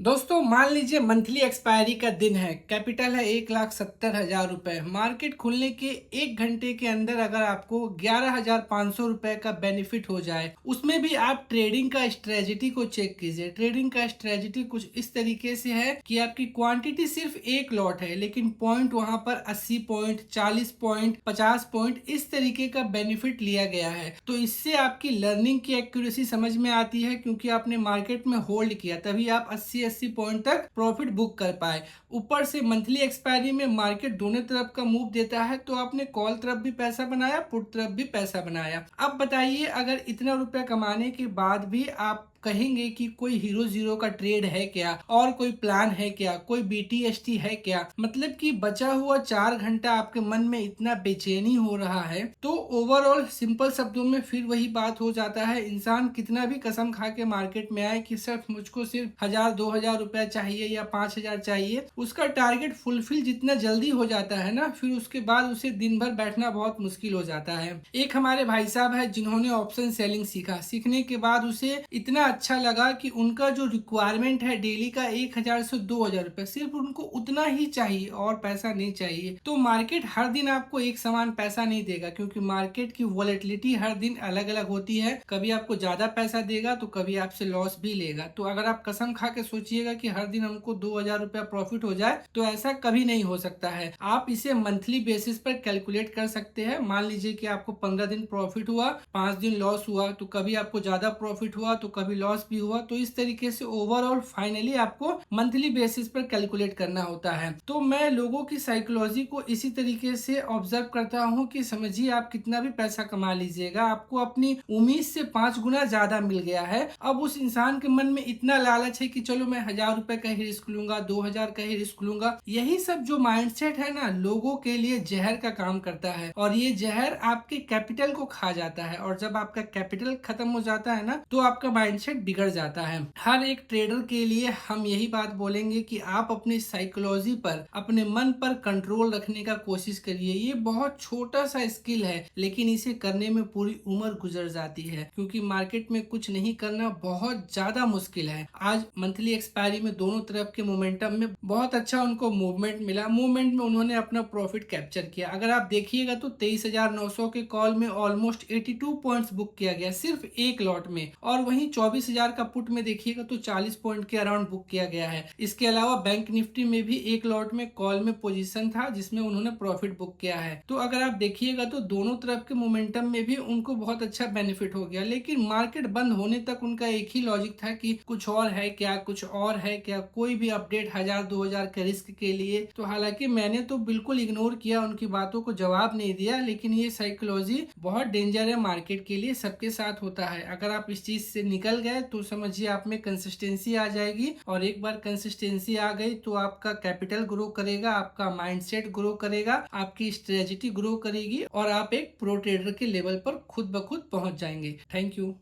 दोस्तों मान लीजिए मंथली एक्सपायरी का दिन है। कैपिटल है 1,70,000 रुपए। मार्केट खुलने के 1 घंटे के अंदर अगर आपको 11,500 रुपए का बेनिफिट हो जाए, उसमें भी आप ट्रेडिंग का स्ट्रेटजी को चेक कीजिए। ट्रेडिंग का स्ट्रेटजी कुछ इस तरीके से है कि आपकी क्वांटिटी सिर्फ एक लॉट है, लेकिन पॉइंट वहां पर 80 पॉइंट, 40 पॉइंट, 50 पॉइंट इस तरीके का बेनिफिट लिया गया है। तो इससे आपकी लर्निंग की एक्यूरेसी समझ में आती है, क्योंकि आपने मार्केट में होल्ड किया, तभी आप 80 पॉइंट तक प्रॉफिट बुक कर पाए। ऊपर से मंथली एक्सपायरी में मार्केट दोनों तरफ का मूव देता है, तो आपने कॉल तरफ भी पैसा बनाया, पुट तरफ भी पैसा बनाया। अब बताइए, अगर इतना रुपया कमाने के बाद भी आप कहेंगे कि कोई हीरो जीरो का ट्रेड है क्या, और कोई प्लान है क्या, कोई बीटीएसटी है क्या, मतलब कि बचा हुआ 4 घंटा आपके मन में इतना बेचैनी हो रहा है, तो ओवरऑल सिंपल शब्दों में फिर वही बात हो जाता है। इंसान कितना भी कसम खा के मार्केट में आए कि सिर्फ मुझको सिर्फ 1,000-2,000 रुपया चाहिए या 5,000 चाहिए, उसका टारगेट फुलफिल जितना जल्दी हो जाता है ना, फिर उसके बाद उसे दिन भर बैठना बहुत मुश्किल हो जाता है। एक हमारे भाई साहब है जिन्होंने ऑप्शन सेलिंग सीखा। सीखने के बाद उसे इतना अच्छा लगा कि उनका जो रिक्वायरमेंट है डेली का 1,000 से 2,000 रुपए, सिर्फ उनको उतना ही चाहिए और पैसा नहीं चाहिए। तो मार्केट हर दिन आपको एक समान पैसा नहीं देगा, क्योंकि मार्केट की वॉलेटिलिटी हर दिन अलग अलग होती है। कभी आपको ज्यादा पैसा देगा तो कभी आपसे लॉस भी लेगा। तो अगर आप कसम खा के सोचिएगा कि हर दिन हमको 2,000 रुपया प्रॉफिट हो जाए, तो ऐसा कभी नहीं हो सकता है। आप इसे मंथली बेसिस पर कैलकुलेट कर सकते हैं। मान लीजिए कि आपको 15 दिन प्रॉफिट हुआ, 5 दिन लॉस हुआ, तो कभी आपको ज्यादा प्रॉफिट हुआ तो कभी लॉस भी हुआ। तो इस तरीके से ओवरऑल फाइनली आपको मंथली बेसिस पर कैलकुलेट करना होता है। तो मैं लोगों की साइकोलॉजी को इसी तरीके से ऑब्जर्व करता हूँ कि समझिए, आप कितना भी पैसा कमा लीजिएगा, आपको अपनी उम्मीद से 5 गुना ज्यादा मिल गया है। अब उस इंसान के मन में इतना लालच है कि चलो मैं 1,000 रुपए का ही रिस्क लूंगा, 2,000 का ही रिस्क लूंगा। यही सब जो माइंडसेट है ना, लोगों के लिए जहर का काम करता है, और ये जहर आपके कैपिटल को खा जाता है। और जब आपका कैपिटल खत्म हो जाता है ना, तो आपका माइंडसेट बिगड़ जाता है। हर एक ट्रेडर के लिए हम यही बात बोलेंगे कि आप अपनी साइकोलॉजी पर, अपने मन पर कंट्रोल रखने का कोशिश करिए। ये बहुत छोटा सा स्किल है, लेकिन इसे करने में पूरी उम्र गुजर जाती है, क्योंकि मार्केट में कुछ नहीं करना बहुत ज्यादा मुश्किल है। आज मंथली एक्सपायरी में दोनों तरफ के मोमेंटम में बहुत अच्छा उनको मूवमेंट मिला। मूवमेंट में उन्होंने अपना प्रॉफिट कैप्चर किया। अगर आप देखिएगा तो 23,900 के कॉल में ऑलमोस्ट 82 पॉइंट्स बुक किया गया सिर्फ एक लॉट में, और वहीं 24,000 का पुट में देखिएगा तो 40 पॉइंट के अराउंड बुक किया गया है। इसके अलावा बैंक निफ्टी में भी एक लॉट में कॉल में पोजीशन था जिसमें उन्होंने प्रॉफिट बुक किया है। तो अगर आप देखिएगा तो दोनों तरफ के मोमेंटम में भी उनको बहुत अच्छा बेनिफिट हो गया। लेकिन मार्केट बंद होने तक उनका एक ही लॉजिक था कि कुछ और है क्या, कुछ और है क्या, कोई भी अपडेट 1,000-2,000 के रिस्क के लिए। तो हालांकि मैंने तो बिल्कुल इग्नोर किया, उनकी बातों को जवाब नहीं दिया। लेकिन ये साइकोलॉजी बहुत डेंजर है मार्केट के लिए, सबके साथ होता है। अगर आप इस चीज से निकल गए तो समझिए आप में कंसिस्टेंसी आ जाएगी, और एक बार कंसिस्टेंसी आ गई तो आपका कैपिटल ग्रो करेगा, आपका माइंडसेट ग्रो करेगा, आपकी स्ट्रेटजी ग्रो करेगी, और आप एक प्रो ट्रेडर के लेवल पर खुद ब खुद पहुंच जाएंगे। Thank you.